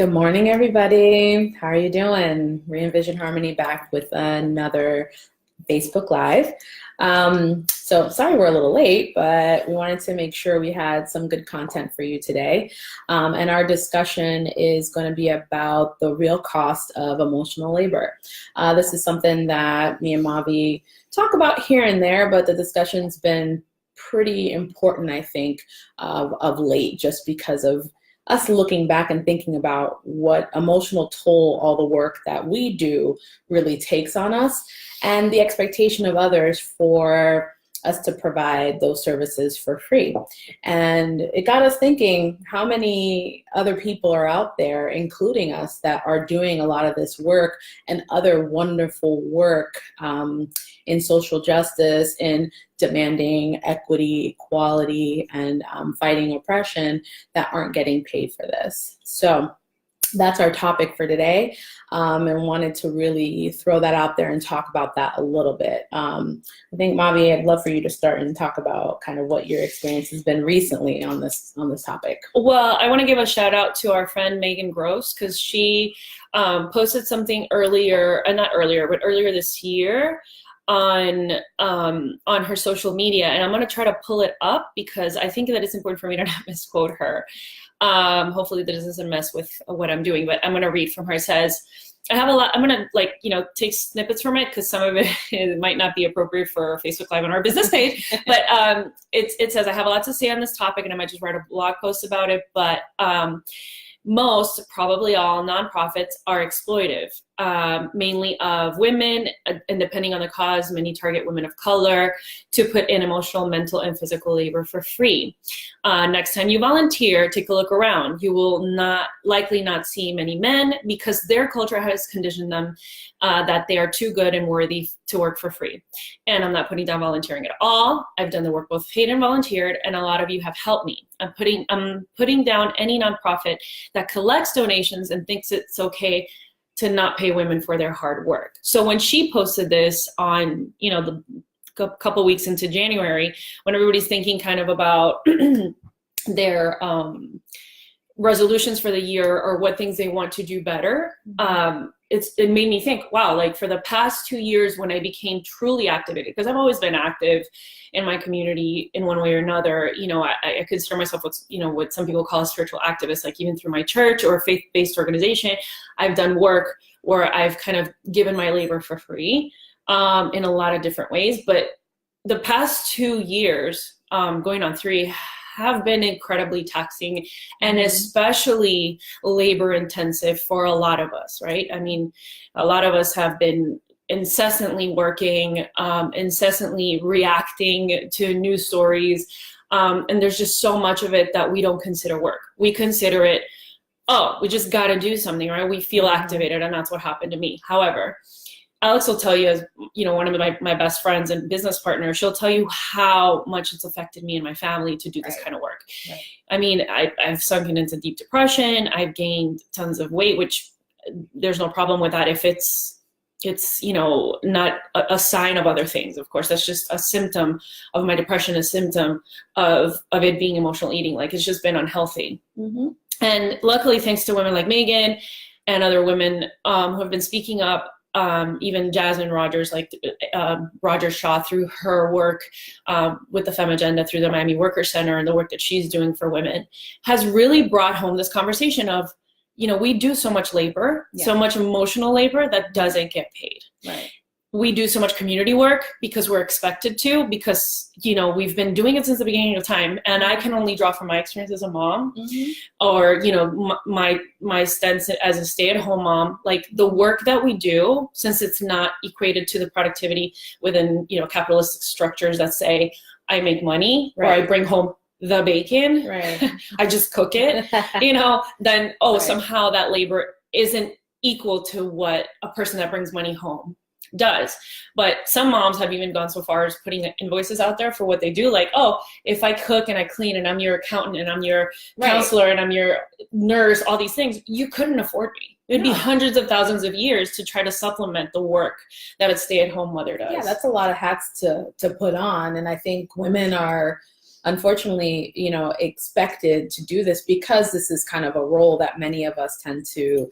Good morning, everybody. How are you doing? Re-envision Harmony back with another Facebook Live. So sorry we're a little late, but we wanted to make sure we had some good content for you today. And our discussion is going to be about the real cost of emotional labor. This is something that me and Mavi talk about here and there, but the discussion's been pretty important, I think, of late, just because of us looking back and thinking about what emotional toll all the work that we do really takes on us, and the expectation of others for us to provide those services for free. And it got us thinking how many other people are out there, including us, that are doing a lot of this work and other wonderful work in social justice, in demanding equity, equality, and fighting oppression, that aren't getting paid for this. So that's our topic for today, and wanted to really throw that out there and talk about that a little bit. I think, Mavi, I'd love for you to start and talk about kind of what your experience has been recently on this topic. Well, I want to give a shout out to our friend Megan Gross, because she posted something earlier this year on her social media, and I'm going to try to pull it up because I think that it's important for me to not misquote her. Hopefully that doesn't mess with what I'm doing, but I'm going to read from her. It says, I have a lot, I'm going to take snippets from it because some of it might not be appropriate for Facebook Live on our business page, but it says, I have a lot to say on this topic and I might just write a blog post about it, but most, probably all, nonprofits are exploitive, mainly of women, and depending on the cause, many target women of color to put in emotional, mental, and physical labor for free. Next time you volunteer, take a look around. You will likely not see many men because their culture has conditioned them that they are too good and worthy to work for free. And I'm not putting down volunteering at all. I've done the work both paid and volunteered, and a lot of you have helped me. I'm putting down any nonprofit that collects donations and thinks it's okay to not pay women for their hard work. So when she posted this on, the couple weeks into January, when everybody's thinking kind of about their resolutions for the year or what things they want to do better, it made me think, wow, like for the past 2 years when I became truly activated, because I've always been active in my community in one way or another, I consider myself what some people call a spiritual activist, like even through my church or faith-based organization, I've done work where I've kind of given my labor for free in a lot of different ways. But the past 2 years, going on 3, have been incredibly taxing and especially labor intensive for a lot of us, right? I mean, a lot of us have been incessantly working, incessantly reacting to news stories. And there's just so much of it that we don't consider work. We consider it, we just got to do something, right? We feel activated, and that's what happened to me. However, Alex will tell you, as one of my best friends and business partners, she'll tell you how much it's affected me and my family to do this kind of work. Right. I mean, I've sunken into deep depression. I've gained tons of weight, which there's no problem with that if it's not a sign of other things. Of course, that's just a symptom of my depression, a symptom of it being emotional eating. Like, it's just been unhealthy. Mm-hmm. And luckily, thanks to women like Megan and other women who have been speaking up, even Jasmine Rogers, like Roger Shaw, through her work with the Femme Agenda, through the Miami Worker Center, and the work that she's doing for women, has really brought home this conversation of, we do so much labor, so much emotional labor that doesn't get paid. Right. We do so much community work because we're expected to, because, we've been doing it since the beginning of time. And I can only draw from my experience as a mom, or, my stance as a stay-at-home mom. Like, the work that we do, since it's not equated to the productivity within, capitalistic structures that say, I make money, or I bring home the bacon, I just cook it, then, somehow that labor isn't equal to what a person that brings money home does. But some moms have even gone so far as putting invoices out there for what they do, like, if I cook and I clean and I'm your accountant and I'm your counselor and I'm your nurse, all these things, you couldn't afford me. It'd be hundreds of thousands of years to try to supplement the work that a stay-at-home mother does. Yeah, that's a lot of hats to put on. And I think women are unfortunately, expected to do this because this is kind of a role that many of us tend to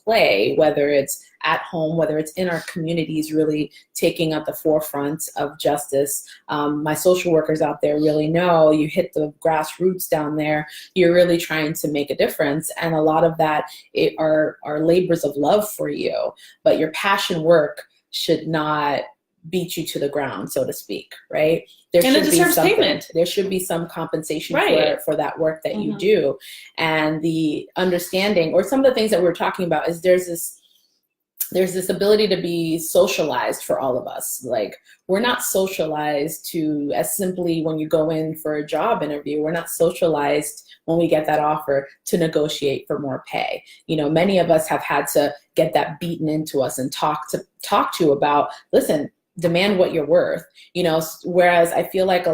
play, whether it's at home, whether it's in our communities, really taking up the forefront of justice. My social workers out there really know you hit the grassroots down there, you're really trying to make a difference. And a lot of that are labors of love for you, but your passion work should not beat you to the ground, so to speak, right? And it deserves payment. There should be some compensation for that work that you Mm-hmm. do. And the understanding, or some of the things that we're talking about, is there's this ability to be socialized for all of us. Like, we're not socialized to, as simply when you go in for a job interview, we're not socialized when we get that offer to negotiate for more pay. Many of us have had to get that beaten into us and talk to about, listen, demand what you're worth. Whereas I feel like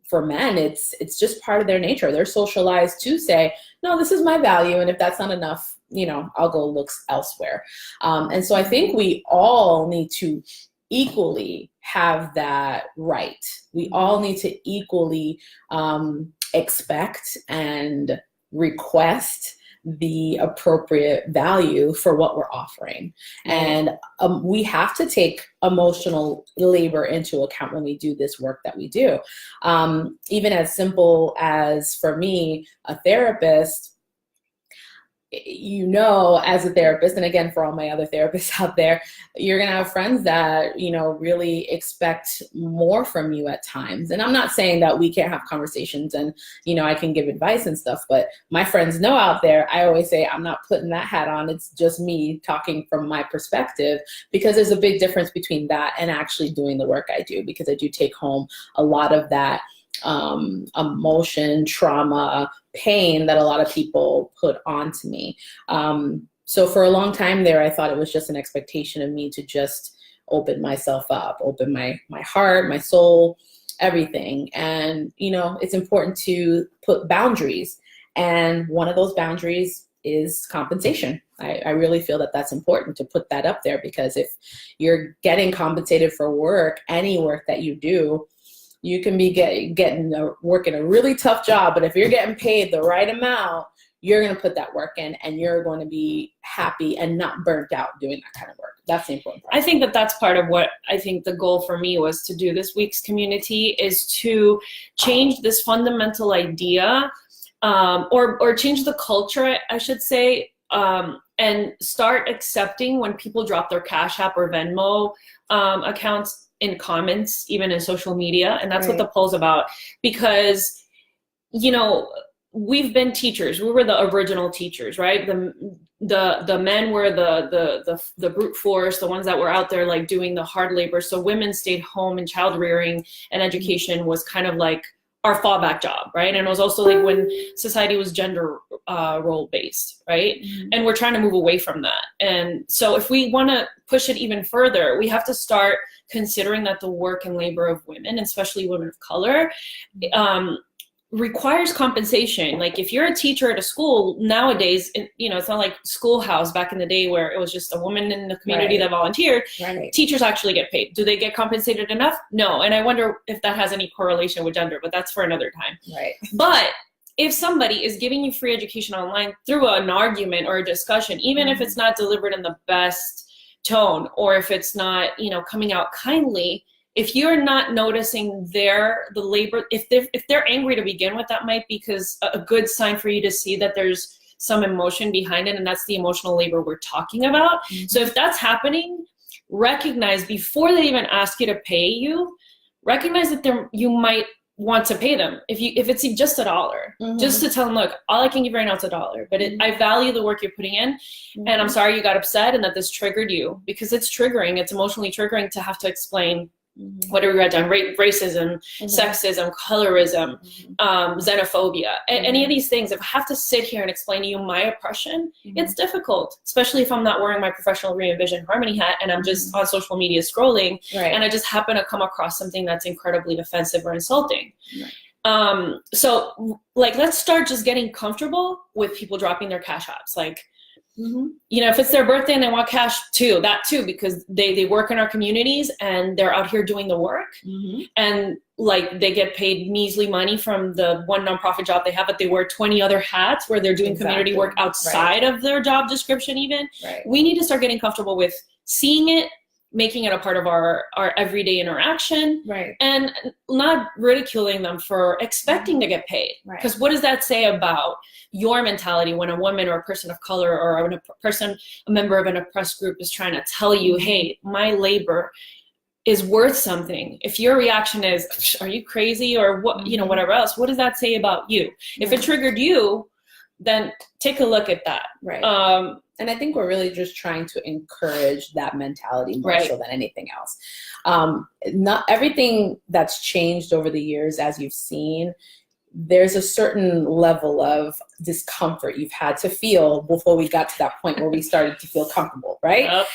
for men, it's just part of their nature. They're socialized to say, no, this is my value, and if that's not enough, I'll go look elsewhere. And so I think we all need to equally have that right. We all need to equally expect and request the appropriate value for what we're offering. And we have to take emotional labor into account when we do this work that we do. Even as simple as, for me, a therapist, as a therapist, and again, for all my other therapists out there, you're going to have friends that, really expect more from you at times. And I'm not saying that we can't have conversations and, I can give advice and stuff, but my friends know out there, I always say, I'm not putting that hat on. It's just me talking from my perspective, because there's a big difference between that and actually doing the work I do, because I do take home a lot of that emotion, trauma, pain that a lot of people put onto me. So for a long time there, I thought it was just an expectation of me to just open myself up, open my heart, my soul, everything. And, it's important to put boundaries. And one of those boundaries is compensation. I really feel that that's important to put that up there, because if you're getting compensated for work, any work that you do, you can be working a really tough job, but if you're getting paid the right amount, you're going to put that work in, and you're going to be happy and not burnt out doing that kind of work. That's the important part. I think that's part of what I think the goal for me was to do this week's community, is to change this fundamental idea, or change the culture, I should say, and start accepting when people drop their Cash App or Venmo accounts in comments, even in social media. And that's what the poll's about, because, we've been teachers. We were the original teachers, right? The men were the brute force, the ones that were out there like doing the hard labor. So women stayed home, and child rearing and education was kind of like our fallback job, right? And it was also like when society was gender role based, right? Mm-hmm. And we're trying to move away from that. And so if we want to push it even further, we have to start considering that the work and labor of women, especially women of color, requires compensation. Like, if you're a teacher at a school nowadays, it's not like Schoolhouse back in the day where it was just a woman in the community that volunteered. Right. Teachers actually get paid. Do they get compensated enough? No. And I wonder if that has any correlation with gender, but that's for another time. Right. But if somebody is giving you free education online through an argument or a discussion, even if it's not delivered in the best tone, or if it's not, coming out kindly, if you're not noticing the labor, if they're angry to begin with, that might be because a good sign for you to see that there's some emotion behind it, and that's the emotional labor we're talking about. Mm-hmm. So if that's happening, recognize before they even ask you to pay you, recognize that you might want to pay them. If it's just $1, just to tell them, look, all I can give right now is $1, but I value the work you're putting in, and I'm sorry you got upset and that this triggered you, because it's triggering. It's emotionally triggering to have to explain whatever we read down, racism, sexism, colorism, xenophobia, any of these things. If I have to sit here and explain to you my oppression, it's difficult, especially if I'm not wearing my professional Re-Envision Harmony hat and I'm just on social media scrolling, and I just happen to come across something that's incredibly offensive or insulting. So like, let's start just getting comfortable with people dropping their Cash Apps. Like, You know, if it's their birthday and they want cash too, that too, because they work in our communities and they're out here doing the work, and like they get paid measly money from the one nonprofit job they have, but they wear 20 other hats where they're doing community work outside of their job description even. We need to start getting comfortable with seeing it, making it a part of our everyday interaction, and not ridiculing them for expecting to get paid. Because what does that say about your mentality when a woman or a person of color or a member of an oppressed group is trying to tell you, hey, my labor is worth something? If your reaction is, are you crazy, or what, you know, whatever else, what does that say about you? If it triggered you, then take a look at that. And I think we're really just trying to encourage that mentality more so than anything else. Not everything that's changed over the years, as you've seen, there's a certain level of discomfort you've had to feel before we got to that point where we started to feel comfortable, right?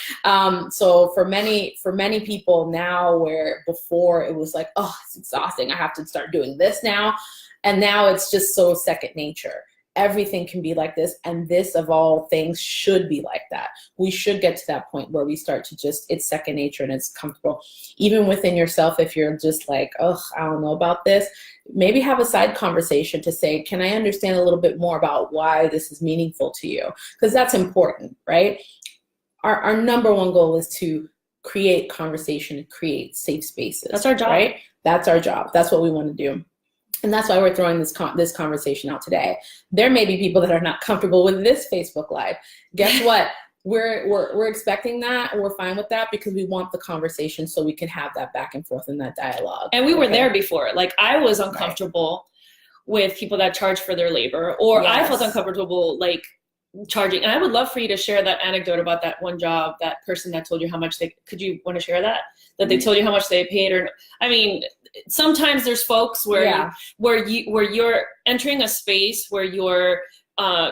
So for many people now, where before it was like, oh, it's exhausting, I have to start doing this now. And now it's just so second nature. Everything can be like this, and this of all things should be like that. We should get to that point where we start to just, it's second nature and it's comfortable. Even within yourself, if you're just like, oh, I don't know about this, maybe have a side conversation to say, can I understand a little bit more about why this is meaningful to you? Because that's important, right? Our number one goal is to create conversation and create safe spaces. That's our job. Right? That's our job. That's what we want to do. And that's why we're throwing this conversation out today. There may be people that are not comfortable with this Facebook Live. Guess what? We're expecting that, and we're fine with that, because we want the conversation so we can have that back and forth and that dialogue. And we were there before. Like, I was uncomfortable with people that charge for their labor, or I felt uncomfortable like charging. And I would love for you to share that anecdote about that one job, that person that told you how much you want to share that they told you how much they paid? Or, I mean, sometimes there's folks where you're entering a space where you're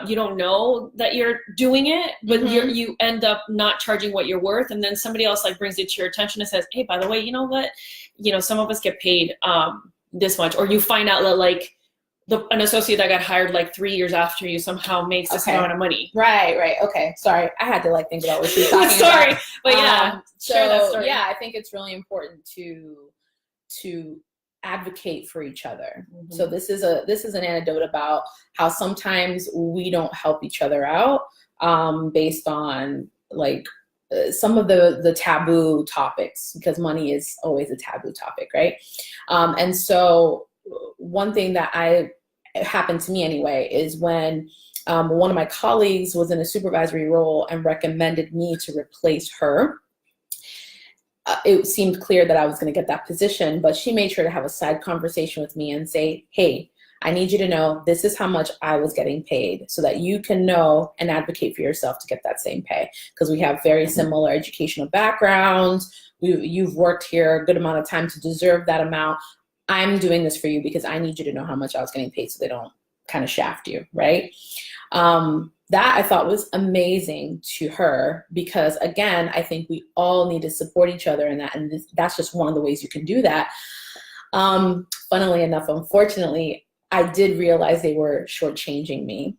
you don't know that you're doing it, but you end up not charging what you're worth, and then somebody else like brings it to your attention and says, hey, by the way, you know what, you know, some of us get paid this much. Or you find out that like an associate that got hired like 3 years after you somehow makes this amount of money. Right. Okay. Sorry. I had to like think about what you were talking Sorry. about. But yeah, share that story. Yeah, I think it's really important to advocate for each other. So this is an anecdote about how sometimes we don't help each other out based on like some of the taboo topics, because money is always a taboo topic, right? And so one thing that happened to me anyway is when one of my colleagues was in a supervisory role and recommended me to replace her. It seemed clear that I was going to get that position, but she made sure to have a side conversation with me and say, hey, I need you to know this is how much I was getting paid, so that you can know and advocate for yourself to get that same pay, because we have very similar educational backgrounds. You've worked here a good amount of time to deserve that amount. I'm doing this for you because I need you to know how much I was getting paid, so they don't kind of shaft you, right? That I thought was amazing to her, because again, I think we all need to support each other in that, and that's just one of the ways you can do that. Funnily enough, unfortunately, I did realize they were shortchanging me.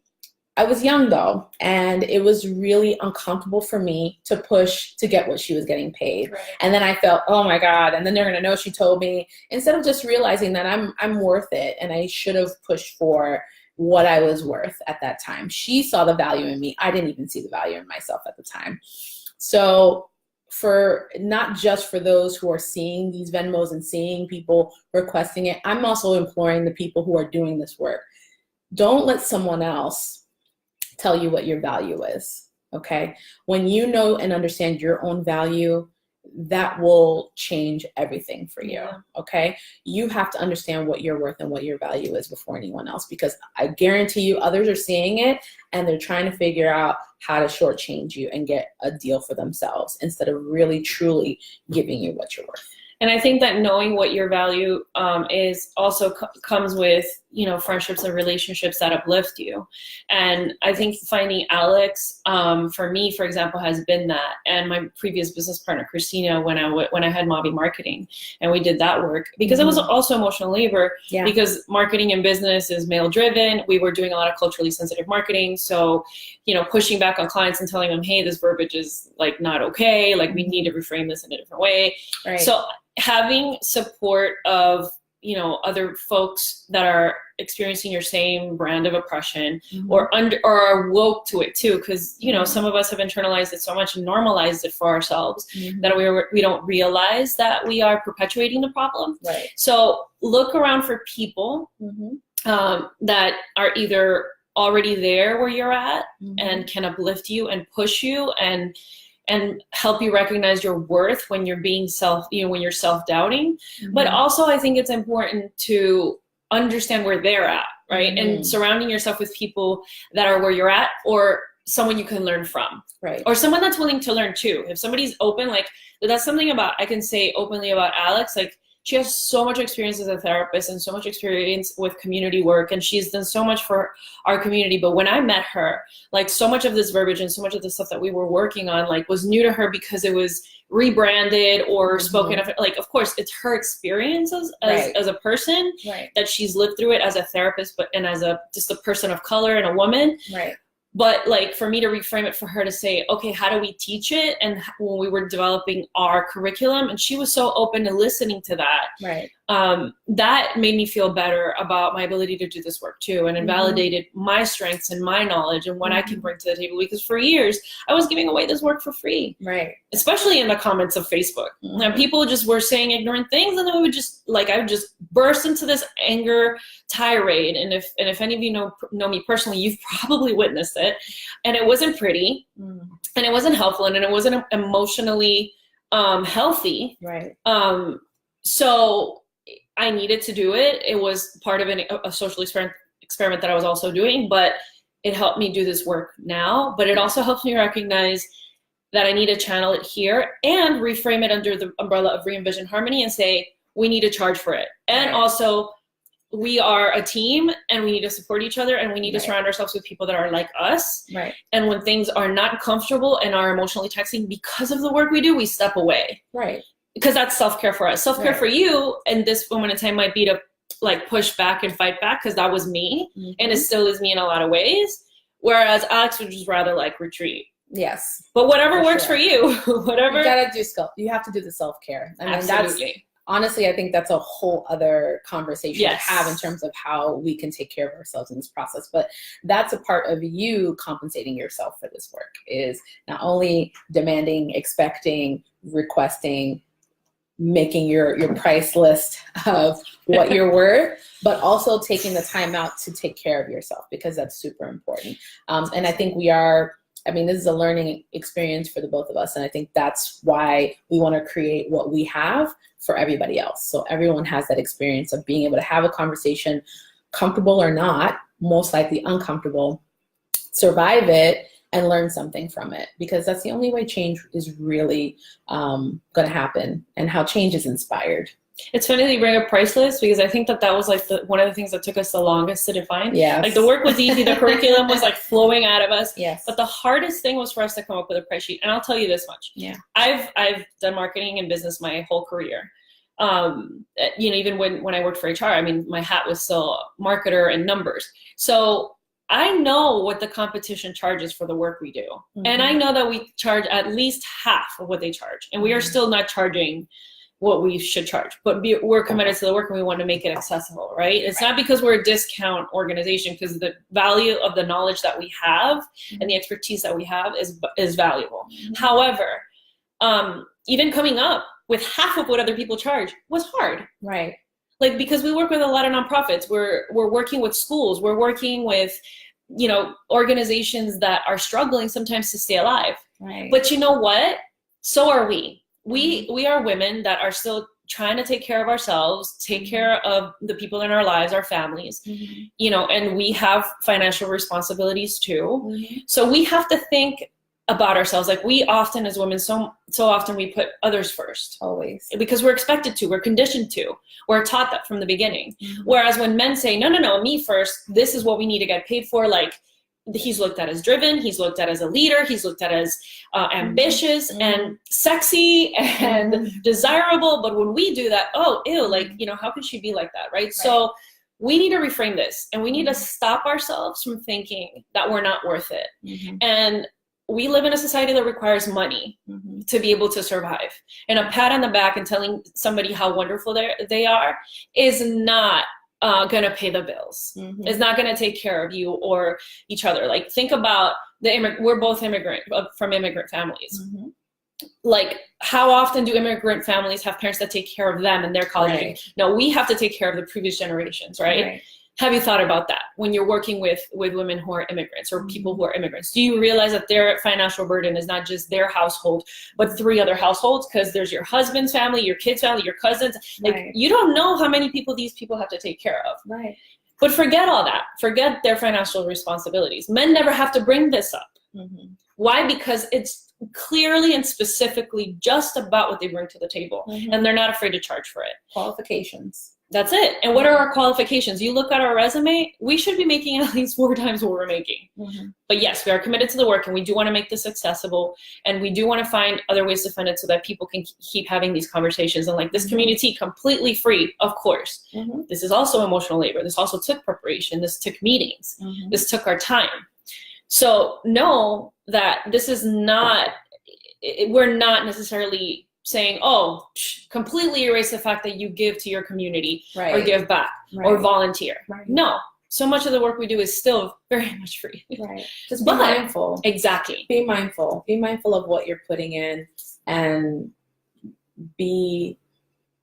I was young though, and it was really uncomfortable for me to push to get what she was getting paid. And then I felt, oh my God, and then they're gonna know she told me, instead of just realizing that I'm worth it and I should have pushed for what I was worth at that time. She saw the value in me. I didn't even see the value in myself at the time. So for not just for those who are seeing these Venmos and seeing people requesting it, I'm also imploring the people who are doing this work. Don't let someone else tell you what your value is, okay? When you know and understand your own value, that will change everything for you, okay? You have to understand what you're worth and what your value is before anyone else, because I guarantee you others are seeing it and they're trying to figure out how to shortchange you and get a deal for themselves instead of really truly giving you what you're worth. And I think that knowing what your value is also comes with friendships and relationships that uplift you. And I think finding Alex, for me, for example, has been that. And my previous business partner, Christina, when I had Mobby Marketing, and we did that work, because it was also emotional labor, because marketing and business is male driven. We were doing a lot of culturally sensitive marketing. So, pushing back on clients and telling them, hey, this verbiage is like not okay. Like we need to reframe this in a different way. Right. So having support of other folks that are experiencing your same brand of oppression, or are woke to it too, because some of us have internalized it so much and normalized it for ourselves that we don't realize that we are perpetuating the problem. Right. So look around for people that are either already there where you're at and can uplift you and push you and help you recognize your worth when you're being when you're self-doubting. But also I think it's important to understand where they're at, right? And surrounding yourself with people that are where you're at, or someone you can learn from, right? Or someone that's willing to learn too. If somebody's open, like that's something I can say openly about Alex, like she has so much experience as a therapist and so much experience with community work, and she's done so much for our community. But when I met her, like so much of this verbiage and so much of the stuff that we were working on, like was new to her because it was rebranded or spoken of. Like, of course, it's her experience as a person that she's lived through it as a therapist, and as just a person of color and a woman. Right. But like for me to reframe it for her to say, okay, how do we teach it? And when we were developing our curriculum, and she was so open to listening to that, right? That made me feel better about my ability to do this work too, and it validated my strengths and my knowledge and what I can bring to the table. Because for years I was giving away this work for free, right? Especially in the comments of Facebook, and people just were saying ignorant things, and then I would just burst into this anger tirade. And if any of you know me personally, you've probably witnessed it. And it wasn't pretty, and it wasn't helpful, and it wasn't emotionally healthy, right? So I needed to do it. It was part of a social experiment that I was also doing, but it helped me do this work now. But it also helps me recognize that I need to channel it here and reframe it under the umbrella of Re-envision Harmony and say, we need to charge for it. And also, we are a team, and we need to support each other, and we need to surround ourselves with people that are like us. Right. And when things are not comfortable and are emotionally taxing because of the work we do, we step away. Right. Because that's self-care for us. Self-care for you and this moment in time might be to like push back and fight back, because that was me, and it still is me in a lot of ways. Whereas Alex would just rather like retreat. Yes. But whatever works for you, whatever. You gotta do you have to do the self-care. I mean, absolutely. Honestly, I think that's a whole other conversation to have in terms of how we can take care of ourselves in this process. But that's a part of you compensating yourself for this work, is not only demanding, expecting, requesting, making your price list of what you're worth, but also taking the time out to take care of yourself, because that's super important. And I think this is a learning experience for the both of us. And I think that's why we want to create what we have for everybody else. So everyone has that experience of being able to have a conversation, comfortable or not, most likely uncomfortable, survive it, and learn something from it, because that's the only way change is really going to happen, and how change is inspired. It's funny that you bring up price list, because I think that was like one of the things that took us the longest to define. Yeah. Like the work was easy, the curriculum was like flowing out of us. Yes. But the hardest thing was for us to come up with a price sheet. And I'll tell you this much. Yeah. I've done marketing and business my whole career. Even when I worked for HR, my hat was still marketer and numbers. So I know what the competition charges for the work we do. And I know that we charge at least half of what they charge. And we are still not charging what we should charge, but we're committed to the work, and we want to make it accessible, right? It's not because we're a discount organization, because the value of the knowledge that we have and the expertise that we have is valuable. However, even coming up with half of what other people charge was hard. Right. Like, because we work with a lot of nonprofits, we're working with schools, we're working with, organizations that are struggling sometimes to stay alive. Right. But you know what? So are we. We are women that are still trying to take care of ourselves, take care of the people in our lives, our families, and we have financial responsibilities too. So we have to think about ourselves. Like we often as women, so often we put others first. Always. Because we're expected to, we're conditioned to, we're taught that from the beginning. Whereas when men say, no, me first, this is what we need to get paid for, like he's looked at as driven, he's looked at as a leader, he's looked at as ambitious and sexy and desirable. But when we do that, oh, ew, like, you know, how could she be like that, right? So we need to reframe this, and we need to stop ourselves from thinking that we're not worth it. And we live in a society that requires money to be able to survive. And a pat on the back and telling somebody how wonderful they are is not going to pay the bills. It's not going to take care of you or each other. Like think about we're both from immigrant families. Like how often do immigrant families have parents that take care of them and their college? No, we have to take care of the previous generations, right? Have you thought about that when you're working with women who are immigrants or people who are immigrants? Do you realize that their financial burden is not just their household, but 3 other households? Because there's your husband's family, your kids' family, your cousins. Like you don't know how many people these people have to take care of. But forget all that. Forget their financial responsibilities. Men never have to bring this up. Why? Because it's clearly and specifically just about what they bring to the table, and they're not afraid to charge for it. Qualifications. That's it. And what are our qualifications? You look at our resume, we should be making at least 4 times what we're making. But yes, we are committed to the work, and we do want to make this accessible, and we do want to find other ways to fund it so that people can keep having these conversations. And like this community, completely free, of course. This is also emotional labor. This also took preparation. This took meetings. This took our time. So know that this is not, we're not necessarily saying, oh, completely erase the fact that you give to your community or give back or volunteer. No, so much of the work we do is still very much free. Just be mindful. Exactly. Be mindful. Be mindful of what you're putting in, and be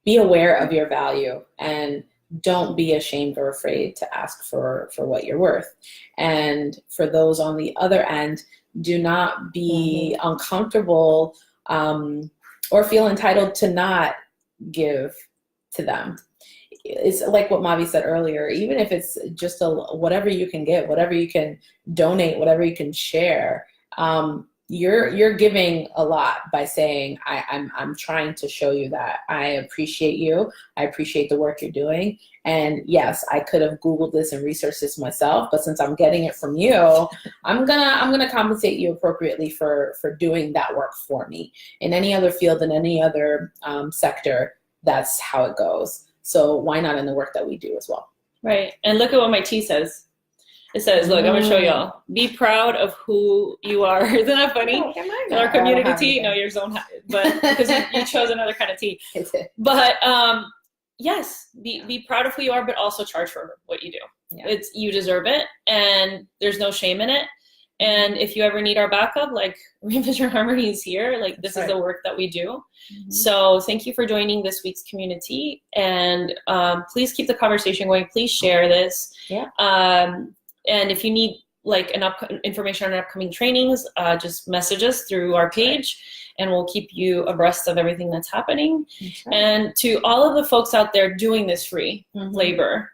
aware of your value, and don't be ashamed or afraid to ask for what you're worth. And for those on the other end, do not be uncomfortable or feel entitled to not give to them. It's like what Mavi said earlier, even if it's just whatever you can give, whatever you can donate, whatever you can share, you're giving a lot by saying, I'm trying to show you that I appreciate you. I appreciate the work you're doing. And yes, I could have Googled this and researched this myself, but since I'm getting it from you, I'm gonna compensate you appropriately for doing that work for me. In any other field, in any other sector, that's how it goes. So why not in the work that we do as well? Right. And look at what my T says. It says, look, I'm going to show y'all. Be proud of who you are. Isn't that funny? Our community tea? No, yours don't have it. But because you chose another kind of tea. But yes, be proud of who you are, but also charge for what you do. You deserve it, and there's no shame in it. And if you ever need our backup, like Revision Harmony is here. Like this is the work that we do. So thank you for joining this week's community. And please keep the conversation going. Please share this. And if you need like information on upcoming trainings, just message us through our page, and we'll keep you abreast of everything that's happening. And to all of the folks out there doing this free labor,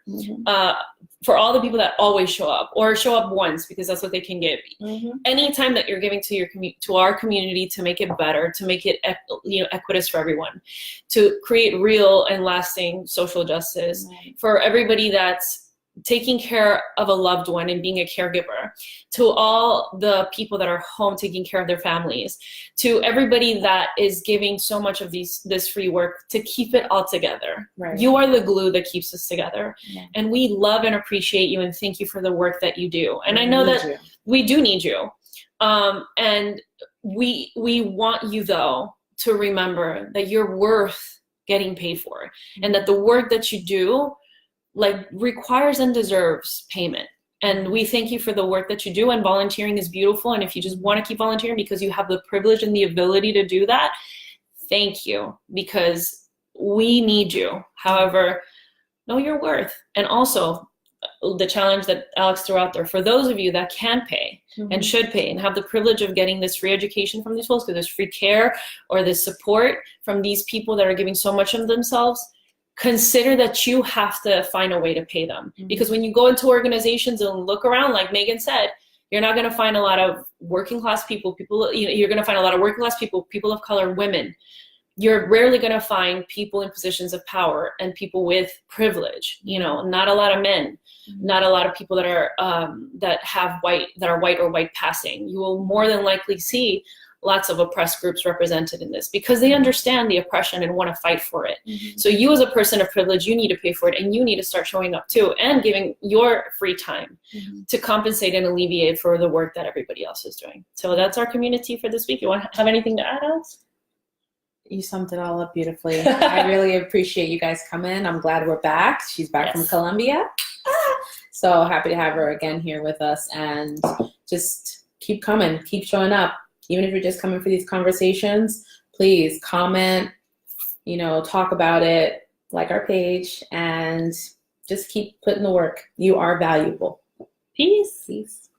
for all the people that always show up or show up once because that's what they can give. Anytime that you're giving to our community to make it better, to make it equitous for everyone, to create real and lasting social justice for everybody that's taking care of a loved one and being a caregiver, to all the people that are home taking care of their families, to everybody that is giving so much of this free work to keep it all together. You are the glue that keeps us together. And we love and appreciate you and thank you for the work that you do. And I know that we do need you. And we want you, though, to remember that you're worth getting paid for, and that the work that you do requires and deserves payment. And we thank you for the work that you do, and volunteering is beautiful. And if you just want to keep volunteering because you have the privilege and the ability to do that, thank you, because we need you. However, know your worth. And also the challenge that Alex threw out there, for those of you that can pay and should pay and have the privilege of getting this free education from these folks, because there's free care or this support from these people that are giving so much of themselves, consider that you have to find a way to pay them. Because when you go into organizations and look around, like Megan said, You're not going to find a lot of working class people, you're going to find a lot of working class people, people of color, women. You're rarely going to find people in positions of power and people with privilege. Not a lot of men, not a lot of people that are white or white passing. You will more than likely see lots of oppressed groups represented in this because they understand the oppression and want to fight for it. So you as a person of privilege, you need to pay for it, and you need to start showing up too and giving your free time to compensate and alleviate for the work that everybody else is doing. So that's our community for this week. You want to have anything to add, Alex? You summed it all up beautifully. I really appreciate you guys coming. I'm glad we're back. She's back from Colombia. So happy to have her again here with us, and just keep coming, keep showing up. Even if you're just coming for these conversations, please comment, talk about it, like our page, and just keep putting the work. You are valuable. Peace. Peace.